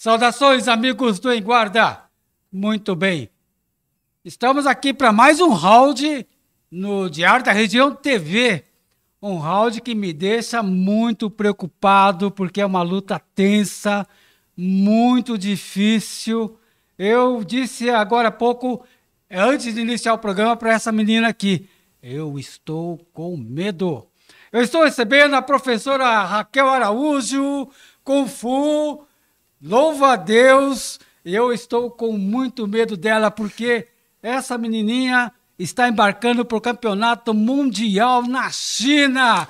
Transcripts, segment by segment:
Saudações, amigos do Em Guarda. Muito bem. Estamos aqui para mais um round no Diário da Região TV. Um round que me deixa muito preocupado, porque é uma luta tensa, muito difícil. Eu disse agora há pouco, antes de iniciar o programa, para essa menina aqui, eu estou com medo. Eu estou recebendo a professora Raquel Araújo, Kung Fu. Louva a Deus, eu estou com muito medo dela, porque essa menininha está embarcando para o Campeonato Mundial na China.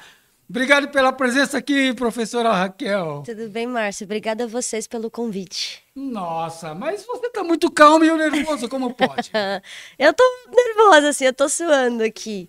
Obrigado pela presença aqui, professora Raquel. Tudo bem, Márcio? Obrigada a vocês pelo convite. Nossa, mas você está muito calmo e eu nervoso, como pode? Eu tô nervosa, assim, eu tô suando aqui.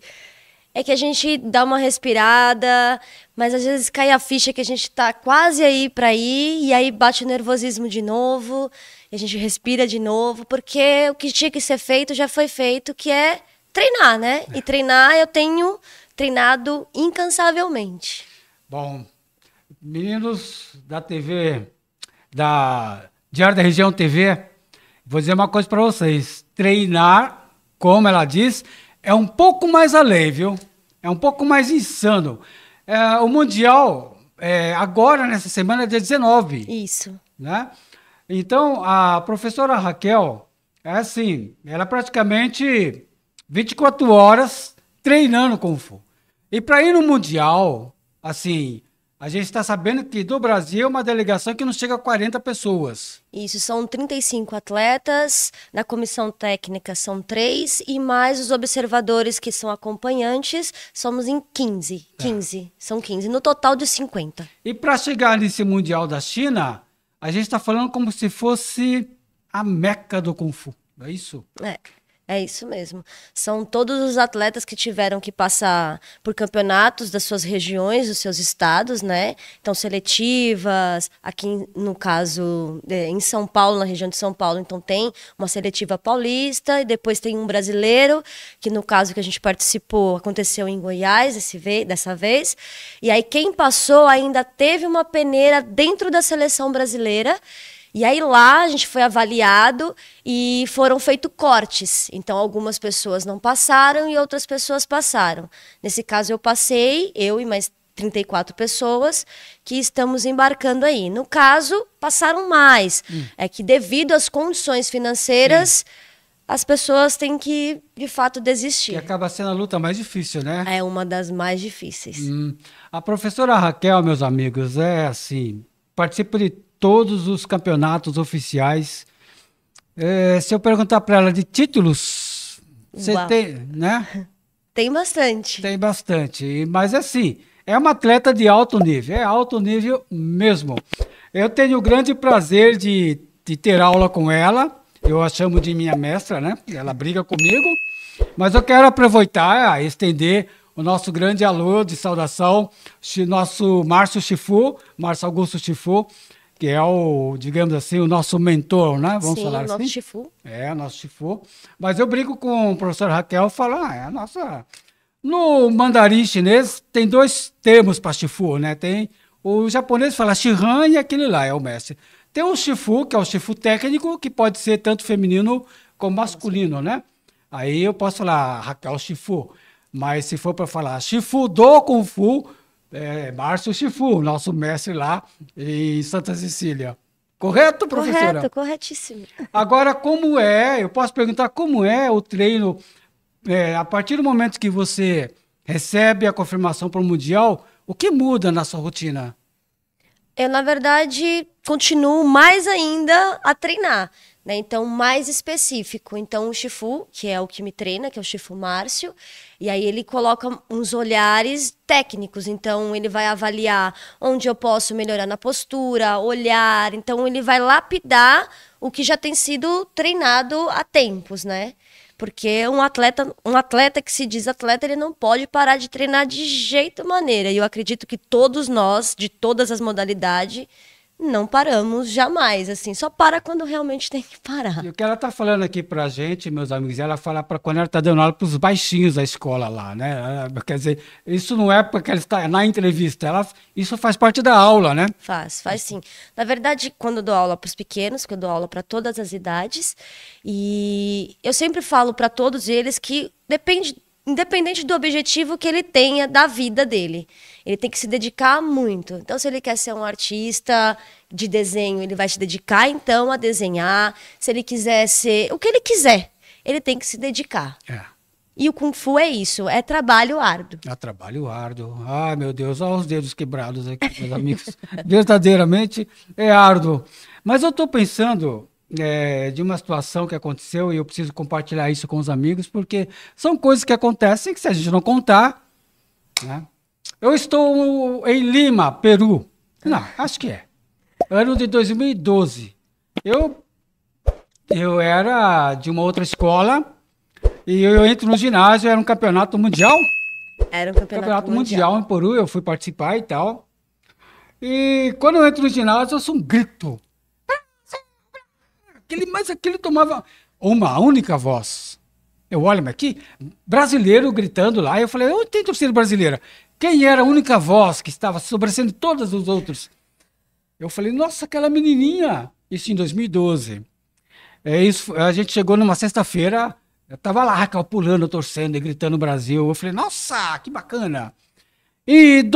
É que a gente dá uma respirada, mas às vezes cai a ficha que a gente tá quase aí para ir, e aí bate o nervosismo de novo, e a gente respira de novo, porque o que tinha que ser feito já foi feito, que é treinar, né? E treinar eu tenho treinado incansavelmente. Bom, meninos da TV, da Diário da Região TV, vou dizer uma coisa para vocês. Treinar, como ela diz, é um pouco mais além, viu? É um pouco mais insano. O Mundial, agora, nessa semana, é dia 19. Isso. Né? Então, a professora Raquel, é assim, ela praticamente 24 horas treinando Kung Fu. E para ir no Mundial, assim, a gente está sabendo que do Brasil é uma delegação que não chega a 40 pessoas. Isso, são 35 atletas, na comissão técnica são 3, e mais os observadores que são acompanhantes, somos em 15. 15, são 15, no total de 50. E para chegar nesse Mundial da China, a gente está falando como se fosse a Meca do Kung Fu, não é isso? É isso mesmo. São todos os atletas que tiveram que passar por campeonatos das suas regiões, dos seus estados, né? Então, seletivas, aqui no caso, em São Paulo, na região de São Paulo, então tem uma seletiva paulista, e depois tem um brasileiro, que no caso que a gente participou, aconteceu em Goiás dessa vez. E aí quem passou ainda teve uma peneira dentro da seleção brasileira. E aí lá a gente foi avaliado e foram feitos cortes. Então algumas pessoas não passaram e outras pessoas passaram. Nesse caso eu passei, eu e mais 34 pessoas que estamos embarcando aí. No caso, passaram mais. É que devido às condições financeiras, as pessoas têm que, de fato, desistir. Que acaba sendo a luta mais difícil, né? É uma das mais difíceis. A professora Raquel, meus amigos, é assim, participa de todos os campeonatos oficiais. Se eu perguntar para ela de títulos, você tem, né? Tem bastante. Tem bastante, mas assim, é uma atleta de alto nível, é alto nível mesmo. Eu tenho o grande prazer de ter aula com ela, eu a chamo de minha mestra, né? Ela briga comigo, mas eu quero aproveitar, estender o nosso grande alô de saudação, nosso Márcio Augusto Shifu, que é o, digamos assim, o nosso mentor, né? Vamos falar assim. Sim, o nosso Shifu. É, o nosso Shifu. Mas eu brinco com o professor Raquel e falo, é a nossa... No mandarim chinês tem dois termos para Shifu, né? Tem o japonês fala Shihan e aquele lá é o mestre. Tem o Shifu, que é o Shifu técnico, que pode ser tanto feminino como masculino, né? Aí eu posso falar Raquel Shifu. Mas se for para falar Shifu do Kung Fu, Márcio Shifu, nosso mestre lá em Santa Cecília. Correto, professora? Correto, corretíssimo. Agora, eu posso perguntar como é o treino, a partir do momento que você recebe a confirmação para o Mundial, o que muda na sua rotina? Eu, na verdade, continuo mais ainda a treinar, né? Então, mais específico. Então, o Shifu, que é o que me treina, que é o Shifu Márcio, e aí ele coloca uns olhares técnicos. Então, ele vai avaliar onde eu posso melhorar na postura, olhar. Então, ele vai lapidar o que já tem sido treinado há tempos, né? Porque um atleta que se diz atleta, ele não pode parar de treinar de jeito maneira. E eu acredito que todos nós, de todas as modalidades, não paramos jamais, assim, só para quando realmente tem que parar. E o que ela está falando aqui pra gente, meus amigos, ela fala para quando ela está dando aula para os baixinhos da escola lá, né? Quer dizer, isso não é porque ela está na entrevista, isso faz parte da aula, né? Faz sim. Na verdade, quando eu dou aula para os pequenos, que eu dou aula para todas as idades, e eu sempre falo para todos eles que independente do objetivo que ele tenha da vida dele, ele tem que se dedicar muito. Então, se ele quer ser um artista de desenho, ele vai se dedicar então a desenhar. Se ele quiser ser o que ele quiser, ele tem que se dedicar. É. E o Kung Fu é isso, é trabalho árduo. É trabalho árduo. Ai, meu Deus, olha os dedos quebrados aqui, meus amigos. Verdadeiramente é árduo. Mas eu estou pensando de uma situação que aconteceu e eu preciso compartilhar isso com os amigos, porque são coisas que acontecem que se a gente não contar, né? Eu estou em Lima, Peru. Não, acho que é. Ano de 2012. Eu era de uma outra escola e eu entro no ginásio, era um campeonato mundial. Era um campeonato mundial em Peru, eu fui participar e tal. E quando eu entro no ginásio, eu ouço um grito. Mas aquele tomava uma única voz. Eu olho, mas aqui, brasileiro gritando lá. Eu falei, onde tem torcida brasileira? Quem era a única voz que estava sobressendo todas os outros? Eu falei, nossa, aquela menininha. Isso em 2012. A gente chegou numa sexta-feira, eu estava lá, pulando, torcendo e gritando Brasil. Eu falei, nossa, que bacana. E no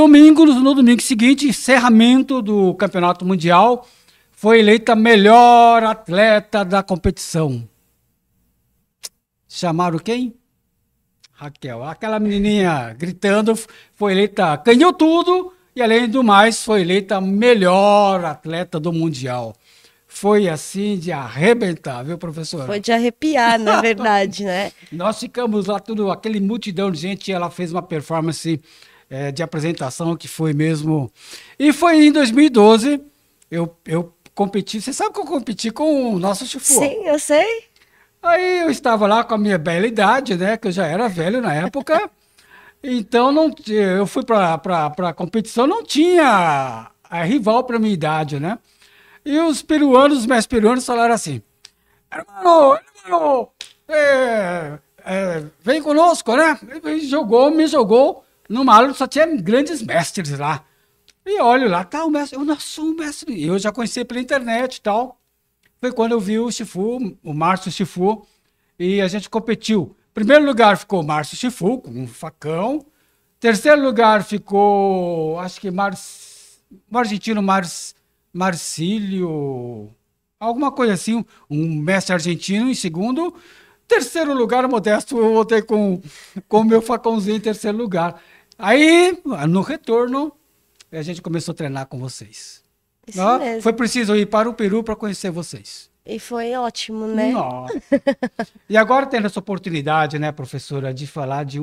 domingo seguinte, encerramento do Campeonato Mundial, foi eleita melhor atleta da competição. Chamaram quem? Raquel. Aquela menininha gritando, foi eleita, ganhou tudo e, além do mais, foi eleita melhor atleta do Mundial. Foi assim de arrebentar, viu, professora? Foi de arrepiar, na verdade, né? Nós ficamos lá, aquele multidão de gente, e ela fez uma performance de apresentação que foi mesmo... E foi em 2012, eu competi, você sabe que eu competi com o nosso Chifu. Sim, eu sei. Aí eu estava lá com a minha bela idade, né, que eu já era velho na época, então eu fui para a competição, não tinha rival para minha idade, né? E os mestres peruanos falaram assim, hermano, vem conosco, né? Ele me jogou numa aula que só tinha grandes mestres lá. E olho lá, tá o mestre, eu não sou um mestre, eu já conheci pela internet e tal. Foi quando eu vi o Chifu, o Márcio Chifu, e a gente competiu. Primeiro lugar ficou o Márcio Chifu, com um facão. Terceiro lugar ficou, acho que o argentino Marcílio, alguma coisa assim, um mestre argentino em segundo. Terceiro lugar, modesto, eu voltei com o meu facãozinho em terceiro lugar. Aí, no retorno, a gente começou a treinar com vocês. Isso mesmo. Foi preciso ir para o Peru para conhecer vocês. E foi ótimo, né? Nossa. E agora tendo essa oportunidade, né, professora, de falar de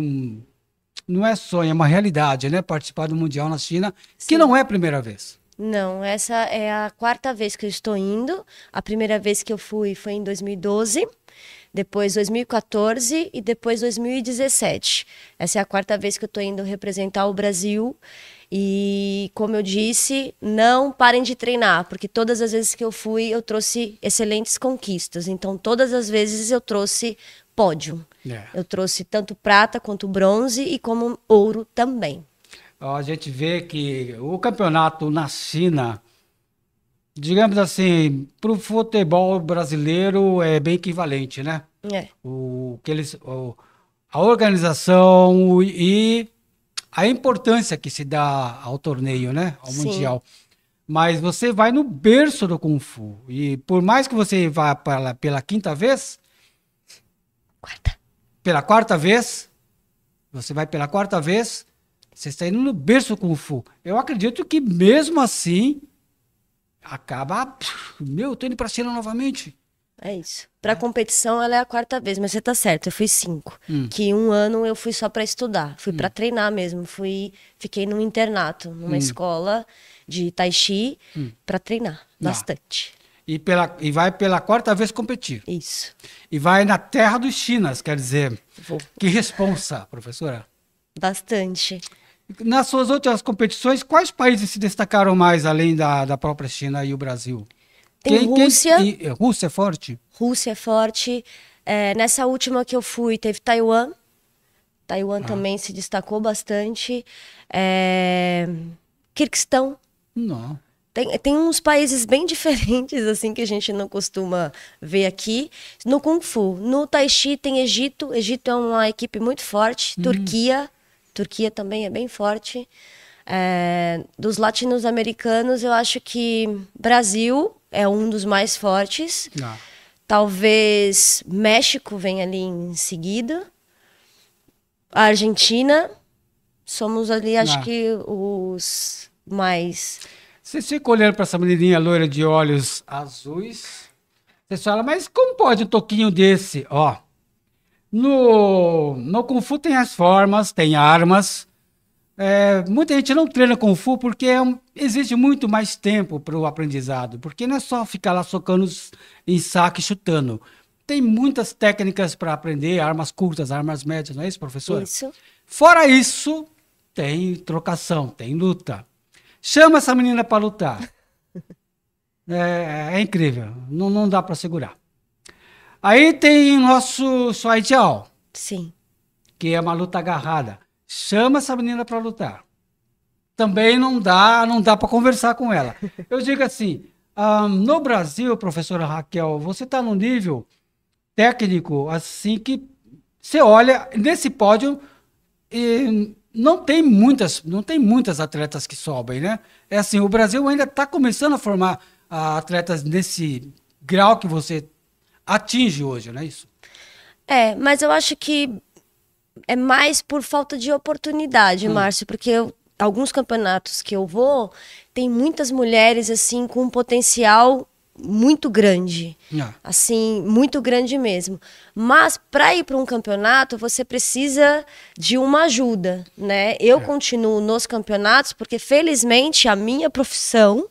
não é sonho, é uma realidade, né? Participar do Mundial na China, Sim. Que não é a primeira vez. Não, essa é a quarta vez que eu estou indo. A primeira vez que eu fui foi em 2012, depois 2014 e depois 2017. Essa é a quarta vez que eu estou indo representar o Brasil. E, como eu disse, não parem de treinar, porque todas as vezes que eu fui, eu trouxe excelentes conquistas. Então, todas as vezes eu trouxe pódio. Eu trouxe tanto prata quanto bronze e como ouro também. A gente vê que o campeonato na China, digamos assim, para o futebol brasileiro é bem equivalente, né? A organização e a importância que se dá ao torneio, né? Ao Sim. Mundial. Mas você vai no berço do Kung Fu. E por mais que você vá pela quinta vez... Pela quarta vez... Você vai pela quarta vez... Você está indo no berço do Kung Fu. Eu acredito que mesmo assim... Acaba... eu tô indo para a China novamente. É isso. Para competição, ela é a quarta vez, mas você tá certo, eu fui 5. Que um ano eu fui só para estudar, fui para treinar mesmo, fiquei num internato, numa escola de Tai Chi, para treinar bastante. E vai pela quarta vez competir. Isso. E vai na terra dos Chinas, quer dizer, Vou. que responsa, professora. Bastante. Nas suas outras competições, quais países se destacaram mais, além da própria China e o Brasil? Tem Rússia. Rússia é forte? Rússia é forte. Nessa última que eu fui, teve Taiwan. Taiwan também se destacou bastante. Quirguistão. Não. Tem uns países bem diferentes, assim, que a gente não costuma ver aqui. No Kung Fu, no Tai Chi tem Egito. Egito é uma equipe muito forte. Turquia também é bem forte. Dos latino-americanos, eu acho que Brasil é um dos mais fortes. Talvez México venha ali em seguida. A Argentina, somos ali, acho que os mais... Você fica olhando para essa menininha loira de olhos azuis, você fala, mas como pode um toquinho desse? Ó, no Kung Fu tem as formas, tem armas. Muita gente não treina Kung Fu porque exige muito mais tempo para o aprendizado, porque não é só ficar lá socando em saco e chutando. Tem muitas técnicas para aprender, armas curtas, armas médias, não é isso, professor? Isso. Fora isso, tem trocação, tem luta. Chama essa menina para lutar. É incrível, não dá para segurar. Aí tem o nosso Suai Jiao. Sim. Que é uma luta agarrada. Chama essa menina para lutar. Também não dá para conversar com ela. Eu digo assim, no Brasil, professora Raquel, você está num nível técnico assim que você olha nesse pódio e não tem muitas atletas que sobem, né? É assim, o Brasil ainda está começando a formar atletas nesse grau que você atinge hoje, não é isso? Mas eu acho que é mais por falta de oportunidade, Márcio, porque alguns campeonatos que eu vou, tem muitas mulheres assim com um potencial muito grande, assim, muito grande mesmo. Mas para ir para um campeonato, você precisa de uma ajuda, né? Eu continuo nos campeonatos porque, felizmente, a minha profissão,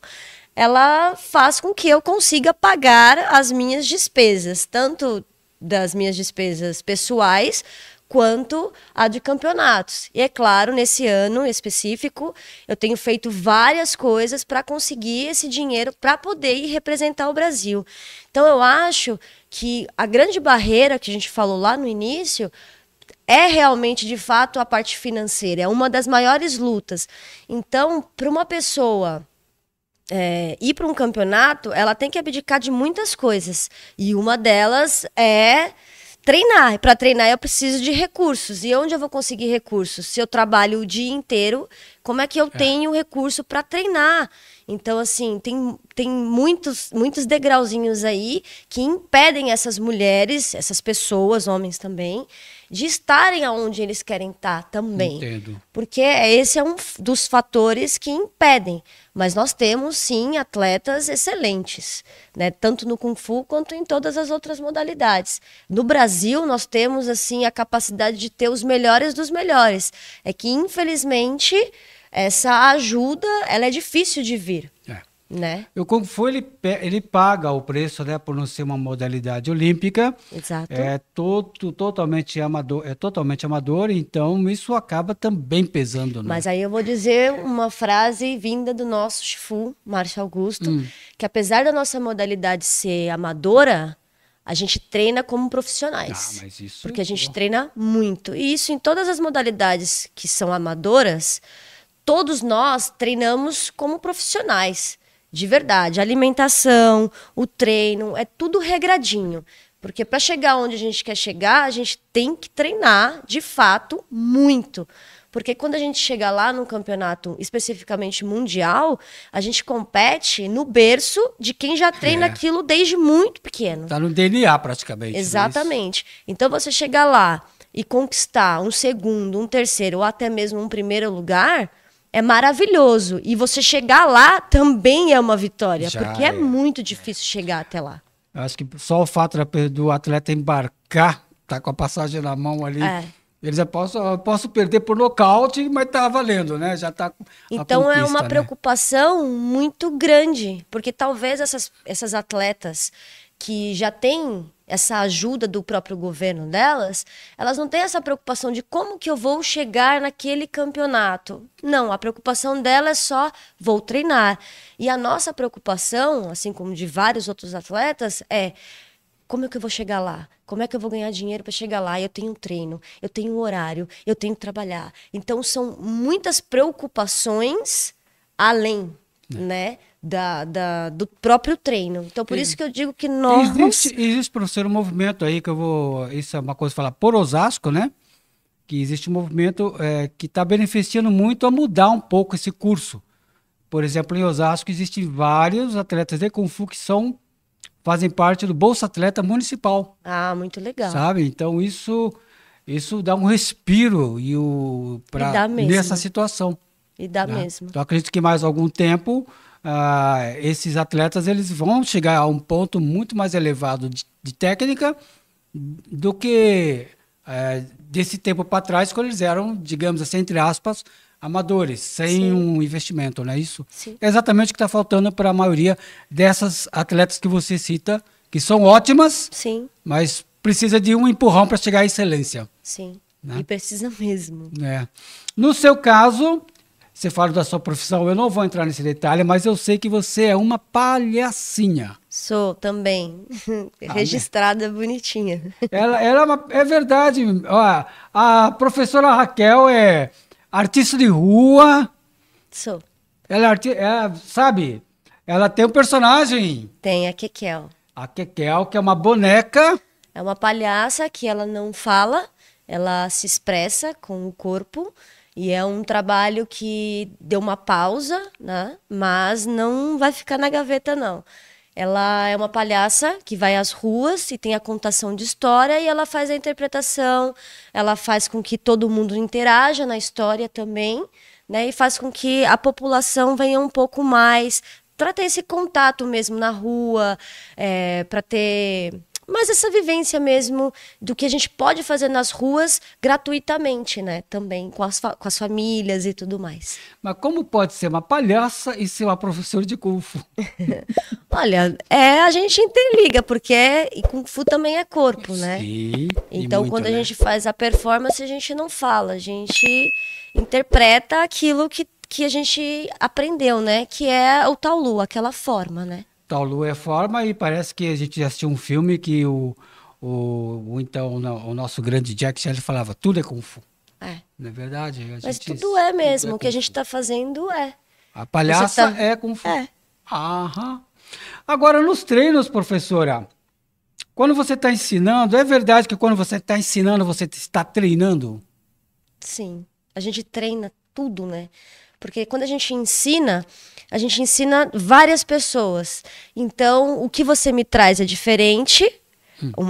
ela faz com que eu consiga pagar as minhas despesas, tanto das minhas despesas pessoais, quanto a de campeonatos. E é claro, nesse ano específico, eu tenho feito várias coisas para conseguir esse dinheiro para poder ir representar o Brasil. Então eu acho que a grande barreira que a gente falou lá no início é realmente, de fato, a parte financeira. É uma das maiores lutas. Então, para uma pessoa ir para um campeonato, ela tem que abdicar de muitas coisas. E uma delas é treinar. Para treinar eu preciso de recursos. E onde eu vou conseguir recursos? Se eu trabalho o dia inteiro, como é que eu tenho recurso para treinar? Então, assim, tem muitos degrauzinhos aí que impedem essas mulheres, essas pessoas, homens também, de estarem aonde eles querem estar também. Entendo. Porque esse é um dos fatores que impedem. Mas nós temos, sim, atletas excelentes, né? Tanto no Kung Fu quanto em todas as outras modalidades. No Brasil, nós temos, assim, a capacidade de ter os melhores dos melhores. É que, infelizmente, essa ajuda, ela é difícil de vir. Né? O Kung Fu, ele paga o preço, né, por não ser uma modalidade olímpica. Exato. Totalmente amador, então isso acaba também pesando. Né? Mas aí eu vou dizer uma frase vinda do nosso Shifu, Márcio Augusto, que apesar da nossa modalidade ser amadora, a gente treina como profissionais. Mas isso, porque a gente treina muito. E isso em todas as modalidades que são amadoras, todos nós treinamos como profissionais. De verdade, a alimentação, o treino, é tudo regradinho. Porque para chegar onde a gente quer chegar, a gente tem que treinar, de fato, muito. Porque quando a gente chega lá num campeonato especificamente mundial, a gente compete no berço de quem já treina aquilo desde muito pequeno. Está no DNA praticamente. Exatamente. Então você chegar lá e conquistar um segundo, um terceiro ou até mesmo um primeiro lugar, é maravilhoso. E você chegar lá também é uma vitória, porque é muito difícil chegar até lá. Eu acho que só o fato do atleta embarcar, tá com a passagem na mão ali, eles posso perder por nocaute, mas tá valendo, né? Já tá então é uma preocupação muito grande, porque talvez essas atletas que já têm essa ajuda do próprio governo delas, elas não têm essa preocupação de como que eu vou chegar naquele campeonato. Não, a preocupação dela é só vou treinar. E a nossa preocupação, assim como de vários outros atletas, é como é que eu vou chegar lá? Como é que eu vou ganhar dinheiro para chegar lá? Eu tenho um treino, eu tenho um horário, eu tenho que trabalhar. Então são muitas preocupações além, né? Do próprio treino. Então, por isso que eu digo que nós... Existe, professor, um movimento aí que eu vou... Isso é uma coisa falar por Osasco, né? Que existe um movimento que está beneficiando muito a mudar um pouco esse curso. Por exemplo, em Osasco existem vários atletas de Kung Fu que fazem parte do Bolsa Atleta Municipal. Ah, muito legal. Sabe? Então, isso dá um respiro nessa situação. E dá né? mesmo. Então, acredito que mais algum tempo... esses atletas eles vão chegar a um ponto muito mais elevado de técnica do que desse tempo para trás, quando eles eram, digamos assim, entre aspas, amadores, sem um investimento, não é isso? Sim. É exatamente o que está faltando para a maioria dessas atletas que você cita, que são ótimas, Sim. mas precisa de um empurrão para chegar à excelência. Sim, né? E precisa mesmo. No seu caso... Você fala da sua profissão, eu não vou entrar nesse detalhe, mas eu sei que você é uma palhacinha. Sou também. Registrada bonitinha. Ela é verdade. Ó, a professora Raquel é artista de rua. Sou. Ela sabe, ela tem um personagem. Tem a Kekel. A Kekel, que é uma boneca. É uma palhaça que ela não fala, ela se expressa com o corpo. E é um trabalho que deu uma pausa, né? Mas não vai ficar na gaveta, não. Ela é uma palhaça que vai às ruas e tem a contação de história e ela faz a interpretação, ela faz com que todo mundo interaja na história também, né? E faz com que a população venha um pouco mais para ter esse contato mesmo na rua, para ter... Mas essa vivência mesmo do que a gente pode fazer nas ruas gratuitamente, né? Também com as famílias e tudo mais. Mas como pode ser uma palhaça e ser uma professora de Kung Fu? Olha, a gente interliga, porque Kung Fu também é corpo, né? Sim. Então, muito, quando a gente faz a performance, a gente não fala, a gente interpreta aquilo que a gente aprendeu, né? Que é o Taolu, aquela forma, né? Taolu é forma e parece que a gente assistiu um filme que o nosso grande Jack Chan falava, tudo é Kung Fu. Não é verdade? Mas tudo é mesmo, o que a gente está fazendo é. A palhaça é Kung Fu. Aham. Agora, nos treinos, professora, quando você está ensinando, é verdade que quando você está ensinando, você está treinando? Sim, a gente treina tudo, né? Porque quando a gente ensina várias pessoas. Então, o que você me traz é diferente,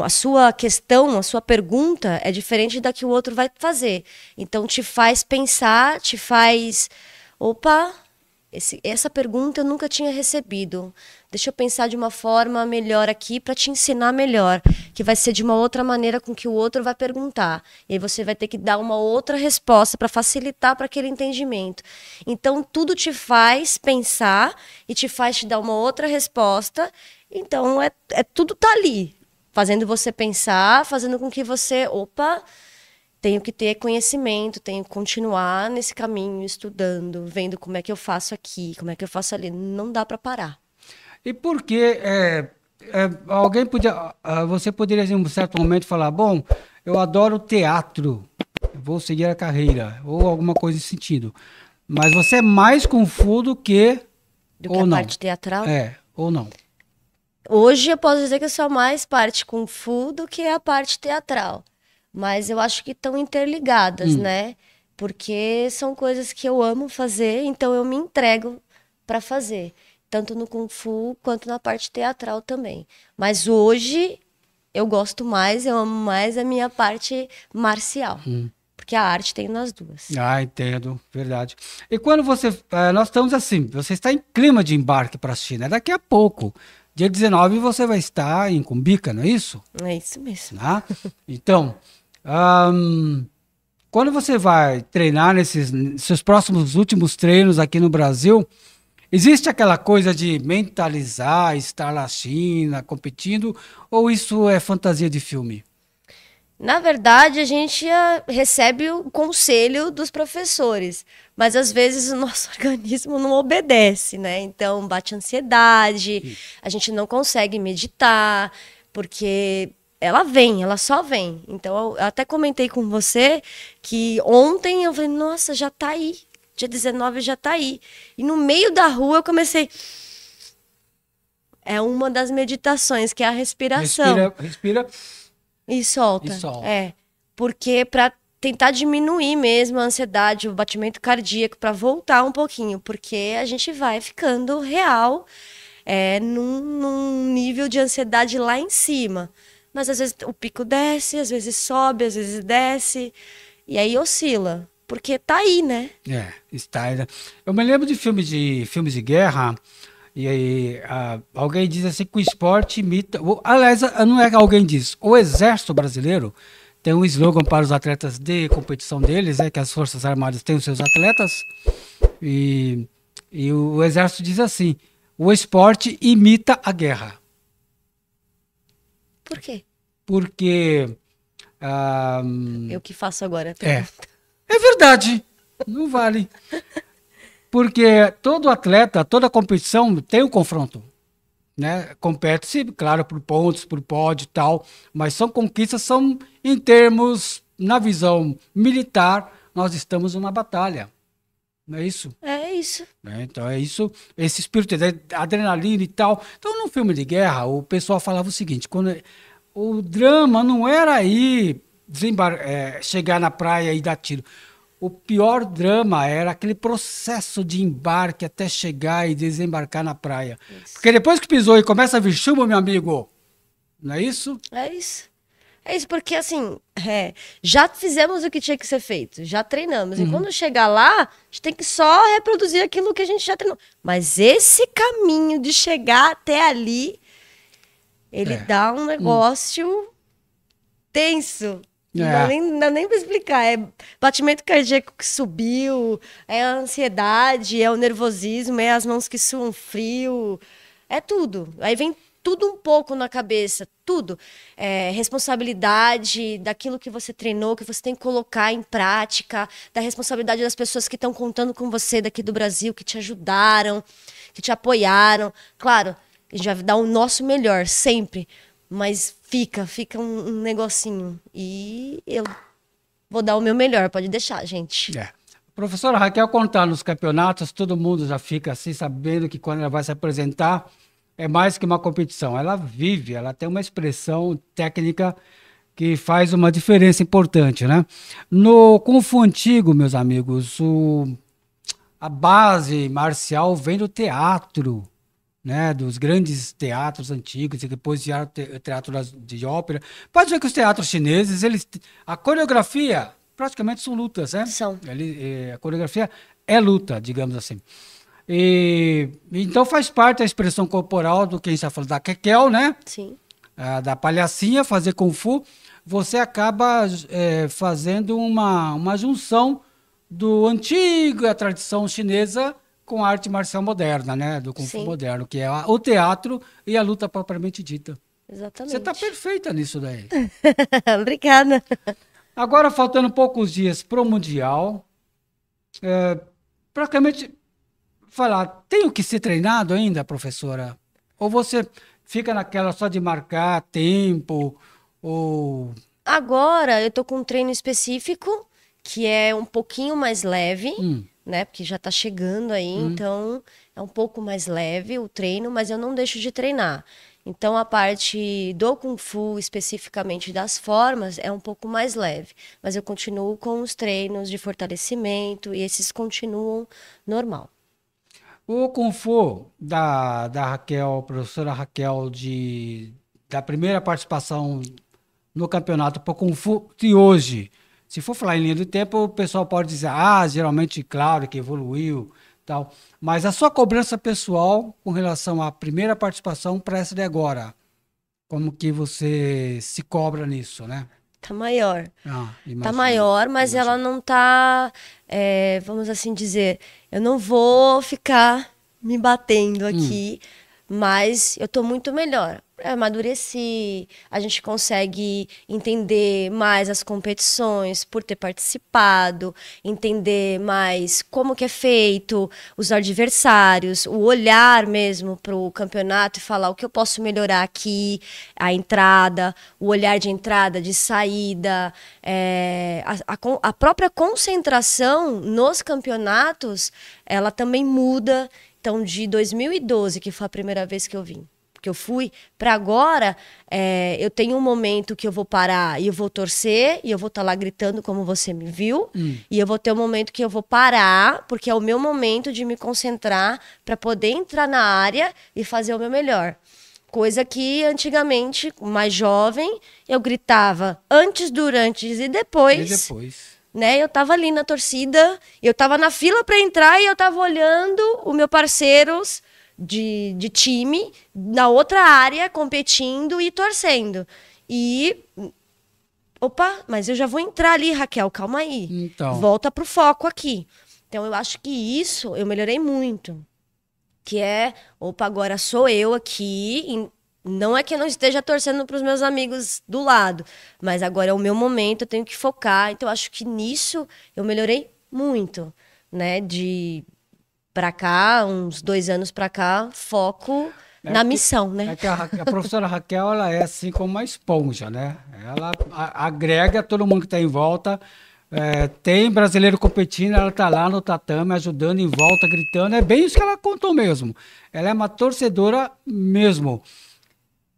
a sua questão, a sua pergunta é diferente da que o outro vai fazer. Então, te faz pensar, te faz... Opa, essa pergunta eu nunca tinha recebido. Deixa eu pensar de uma forma melhor aqui para te ensinar melhor, que vai ser de uma outra maneira com que o outro vai perguntar. E aí você vai ter que dar uma outra resposta para facilitar para aquele entendimento. Então, tudo te faz pensar e te faz te dar uma outra resposta. Então, tudo tá ali, fazendo você pensar, fazendo com que você, tenho que ter conhecimento, tenho que continuar nesse caminho, estudando, vendo como é que eu faço aqui, como é que eu faço ali. Não dá para parar. E por que você poderia em um certo momento falar, bom, eu adoro teatro, vou seguir a carreira, ou alguma coisa nesse sentido. Mas você é mais Kung Fu do que a parte teatral? Ou não? Hoje eu posso dizer que eu sou mais parte Kung Fu do que a parte teatral. Mas eu acho que estão interligadas, né? Porque são coisas que eu amo fazer, então eu me entrego para fazer. Tanto no Kung Fu quanto na parte teatral também. Mas hoje eu gosto mais, eu amo mais a minha parte marcial. Porque a arte tem nas duas. Ah, entendo, verdade. E quando nós estamos assim, você está em clima de embarque para a China, daqui a pouco. Dia 19 você vai estar em Cumbica, não é isso? É isso mesmo. Então, quando você vai treinar nesses seus próximos últimos treinos aqui no Brasil, Existe aquela coisa de mentalizar, estar na China, competindo, ou isso é fantasia de filme? Na verdade, a gente recebe o conselho dos professores, mas às vezes o nosso organismo não obedece, né? Então bate ansiedade, a gente não consegue meditar, porque ela vem, ela só vem. Então eu até comentei com você que ontem eu falei, nossa, já tá aí. Dia 19 já tá aí. E no meio da rua eu comecei. É uma das meditações, que é a respiração. Respira, respira E e solta. solta. É. Porque para tentar diminuir mesmo a ansiedade, o batimento cardíaco, para voltar um pouquinho. Porque a gente vai ficando real num nível de ansiedade lá em cima. Mas às vezes o pico desce, às vezes sobe, às vezes desce. E aí oscila. Porque tá aí, né? É, está. Eu me lembro de filmes de guerra, e aí alguém diz assim que o esporte imita. Aliás, não é que alguém diz. O Exército Brasileiro tem um slogan para os atletas de competição deles, que as Forças Armadas têm os seus atletas, e, e o Exército diz assim: o esporte imita a guerra. Por quê? Porque. ah, Eu que faço agora a é, pergunta. é verdade, não vale. Porque todo atleta, toda competição tem um confronto, né? Compete-se, claro, por pontos, por pódio e tal, mas são conquistas, são em termos, na visão militar, nós estamos numa batalha, não é isso? É isso. Então é isso, esse espírito de adrenalina e tal. Então, no filme de guerra, o pessoal falava o seguinte, quando o drama não era aí chegar na praia e dar tiro. O pior drama era aquele processo de embarque até chegar e desembarcar na praia. Isso. Porque depois que pisou e começa a vir chuva, meu amigo, não é isso? É isso. É isso, porque assim, já fizemos o que tinha que ser feito, já treinamos. E quando chegar lá, a gente tem que só reproduzir aquilo que a gente já treinou. Mas esse caminho de chegar até ali, ele dá um negócio tenso. Não dá nem pra explicar. É batimento cardíaco que subiu, é a ansiedade, é o nervosismo, é as mãos que suam frio, é tudo. Aí vem tudo um pouco na cabeça, tudo. É, responsabilidade daquilo que você treinou, que você tem que colocar em prática, da responsabilidade das pessoas que estão contando com você daqui do Brasil, que te ajudaram, que te apoiaram. Claro, a gente vai dar o nosso melhor, sempre. Mas fica um negocinho. E eu vou dar o meu melhor, pode deixar, gente. Professora Raquel, contar nos campeonatos, todo mundo já fica assim, sabendo que quando ela vai se apresentar, é mais que uma competição. Ela vive, ela tem uma expressão técnica que faz uma diferença importante, né? No Kung Fu antigo, meus amigos, a base marcial vem do teatro, né, dos grandes teatros antigos e depois vieram teatros de ópera. Pode ver que os teatros chineses, a coreografia praticamente são lutas, né? São. A coreografia é luta, digamos assim. Então faz parte da expressão corporal do que a gente está falando da Kekel, né? Sim. Da palhacinha, fazer Kung Fu. Você acaba fazendo uma junção do antigo, a tradição chinesa, com a arte marcial moderna, né? Do Kung Fu moderno, que é o teatro e a luta propriamente dita. Exatamente. Você está perfeita nisso daí. Obrigada. Agora, faltando poucos dias para o Mundial, praticamente falar, tem que ser treinado ainda, professora? Ou você fica naquela só de marcar tempo, ou... Agora eu tô com um treino específico, que é um pouquinho mais leve, né? Porque já tá chegando aí, então é um pouco mais leve o treino, mas eu não deixo de treinar. Então a parte do Kung Fu, especificamente das formas, é um pouco mais leve. Mas eu continuo com os treinos de fortalecimento e esses continuam normal. O Kung Fu da Raquel, professora Raquel, da primeira participação no campeonato para o Kung Fu de hoje, se for falar em linha do tempo, o pessoal pode dizer, geralmente, claro, que evoluiu, tal. Mas a sua cobrança pessoal com relação à primeira participação para essa de agora, como que você se cobra nisso, né? Tá maior. Imagino, tá maior, mas ela não tá, vamos assim dizer, eu não vou ficar me batendo aqui, mas eu tô muito melhor. Eu amadureci, a gente consegue entender mais as competições por ter participado, entender mais como que é feito, os adversários, o olhar mesmo para o campeonato e falar o que eu posso melhorar aqui, a entrada, o olhar de entrada, de saída, a própria concentração nos campeonatos, ela também muda. Então, de 2012, que foi a primeira vez que eu vim, que eu fui, para agora, eu tenho um momento que eu vou parar e eu vou torcer, e eu vou estar lá gritando como você me viu, e eu vou ter um momento que eu vou parar, porque é o meu momento de me concentrar para poder entrar na área e fazer o meu melhor. Coisa que antigamente, mais jovem, eu gritava antes, durante e depois. Né? Eu tava ali na torcida, eu tava na fila para entrar e eu tava olhando o meu parceiros de time na outra área competindo e torcendo. E opa, mas eu já vou entrar ali, Raquel, calma aí. Então. Volta pro foco aqui. Então eu acho que isso eu melhorei muito. Que opa, agora sou eu aqui. Não é que eu não esteja torcendo para os meus amigos do lado, mas agora é o meu momento, eu tenho que focar. Então, eu acho que nisso eu melhorei muito, né? De para cá, uns 2 anos para cá, foco na missão, né? A professora Raquel, ela é assim como uma esponja, né? Ela agrega todo mundo que está em volta. Tem brasileiro competindo, ela está lá no tatame, ajudando em volta, gritando. É bem isso que ela contou mesmo. Ela é uma torcedora mesmo.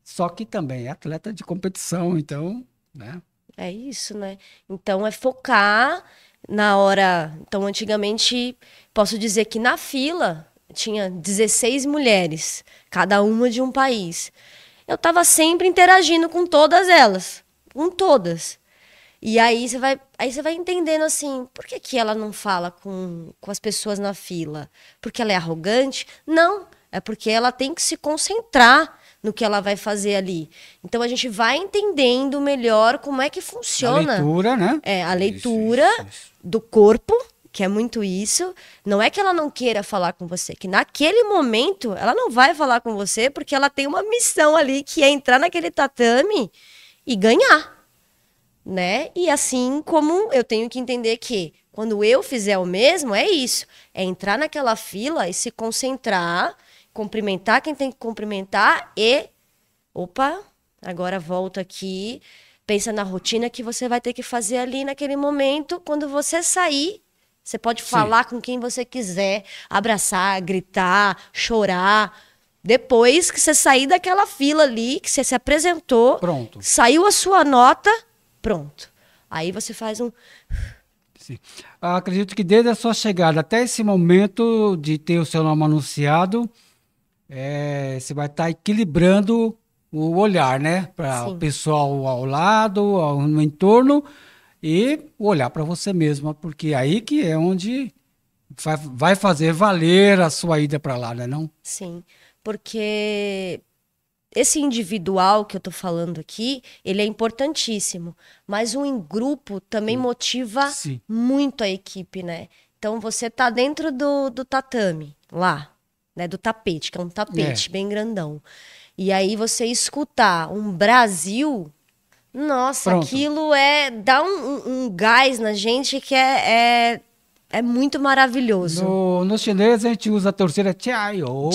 Só que também é atleta de competição, então, né? É isso, né? Então, é focar na hora... Então, antigamente, posso dizer que na fila tinha 16 mulheres, cada uma de um país. Eu estava sempre interagindo com todas elas, com todas. E aí você vai entendendo assim, por que ela não fala com as pessoas na fila? Porque ela é arrogante? Não, é porque ela tem que se concentrar no que ela vai fazer ali. Então a gente vai entendendo melhor como é que funciona. A leitura, né? A leitura isso. Do corpo, que é muito isso. Não é que ela não queira falar com você, que naquele momento ela não vai falar com você porque ela tem uma missão ali, que é entrar naquele tatame e ganhar. Né? E assim como eu tenho que entender que quando eu fizer o mesmo, é isso. É entrar naquela fila e se concentrar, cumprimentar quem tem que cumprimentar e... Opa, agora volta aqui, pensa na rotina que você vai ter que fazer ali naquele momento. Quando você sair, você pode falar com quem você quiser, abraçar, gritar, chorar. Depois que você sair daquela fila ali, que você se apresentou, pronto. Saiu a sua nota, pronto. Aí você faz um... Sim. Acredito que desde a sua chegada até esse momento de ter o seu nome anunciado, você vai estar equilibrando o olhar, né? Para o pessoal ao lado, no entorno, e olhar para você mesma, porque aí que é onde vai fazer valer a sua ida para lá, né? Não? Sim, porque esse individual que eu tô falando aqui, ele é importantíssimo, mas o em grupo também motiva muito a equipe, né? Então você tá dentro do tatame, lá, né? Do tapete, que é um tapete bem grandão. E aí você escutar um Brasil, nossa, pronto. Aquilo dá um gás na gente que é muito maravilhoso. No chinês a gente usa a torcida Jiao,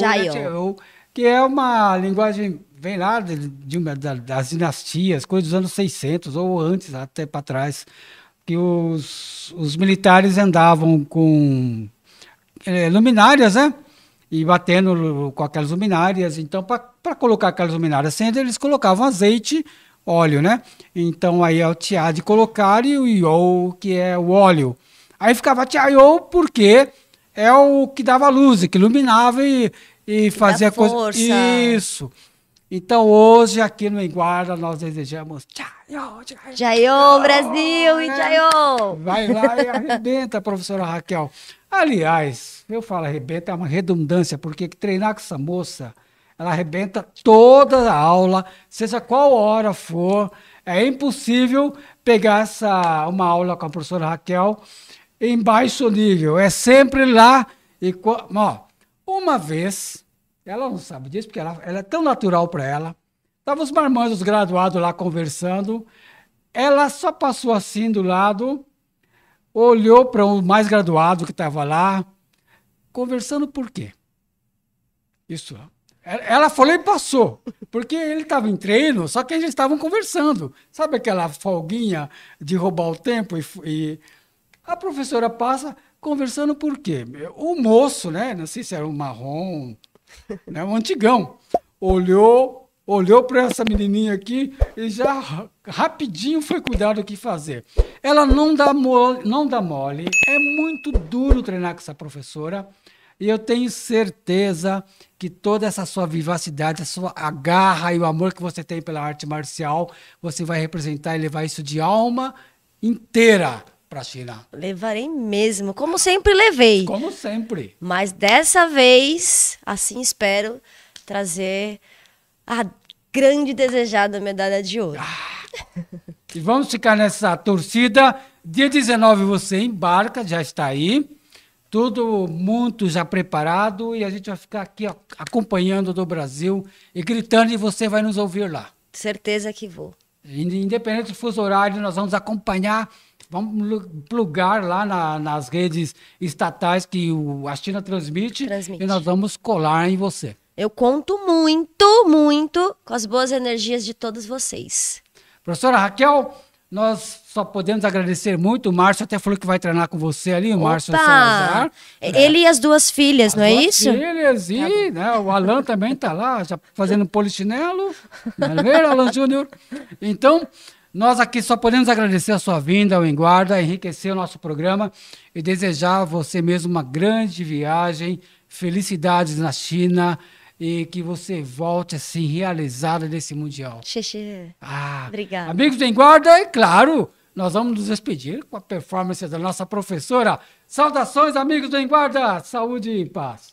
que é uma linguagem, vem lá das dinastias, coisas dos anos 600 ou antes, até para trás, que os militares andavam com luminárias, né? E batendo com aquelas luminárias. Então, para colocar aquelas luminárias acesas, eles colocavam azeite, óleo, né? Então, aí é o tia de colocar e o iô, que é o óleo. Aí ficava tia-iô porque é o que dava luz, que iluminava e fazia coisa. Isso. Então, hoje, aqui no Enguarda, nós desejamos Jaiô, Brasil e Jaiô! Vai lá e arrebenta, professora Raquel. Aliás, eu falo arrebenta, é uma redundância, porque treinar com essa moça, ela arrebenta toda a aula, seja qual hora for. É impossível pegar uma aula com a professora Raquel em baixo nível. É sempre lá. E, Uma vez, ela não sabe disso, porque ela é tão natural para ela. Estavam os marmanjos graduados lá conversando. Ela só passou assim do lado, olhou para o mais graduado que estava lá, conversando por quê? Isso. Ela falou e passou, porque ele estava em treino, só que eles estavam conversando. Sabe aquela folguinha de roubar o tempo? E a professora passa conversando por quê? O moço, né? Não sei se era um marrom, né? Um antigão, olhou para essa menininha aqui e já rapidinho foi cuidar do que fazer. Ela não dá mole, é muito duro treinar com essa professora. E eu tenho certeza que toda essa sua vivacidade, a garra e o amor que você tem pela arte marcial, você vai representar e levar isso de alma inteira para a China. Levarei mesmo, como sempre levei. Como sempre. Mas dessa vez, assim espero, trazer a grande e desejada medalha de ouro. E vamos ficar nessa torcida. Dia 19 você embarca, já está aí. Tudo muito já preparado e a gente vai ficar aqui ó, acompanhando do Brasil e gritando e você vai nos ouvir lá. Certeza que vou. Independente do fuso horário, nós vamos acompanhar, vamos plugar lá nas redes estatais que a China transmite e nós vamos colar em você. Eu conto muito, muito com as boas energias de todos vocês. Professora Raquel, nós só podemos agradecer muito. O Márcio até falou que vai treinar com você ali, o Márcio Salazar. Ele e as duas filhas, não é isso? As filhas e né, o Alan também está lá, já fazendo polichinelo. Não é mesmo, Alan Júnior? Então, nós aqui só podemos agradecer a sua vinda ao Enguarda, enriquecer o nosso programa e desejar a você mesmo uma grande viagem, felicidades na China e que você volte assim realizada desse Mundial. Xexê. Obrigada. Amigos do Enguarda, e claro, nós vamos nos despedir com a performance da nossa professora. Saudações, amigos do Enguarda, saúde e paz.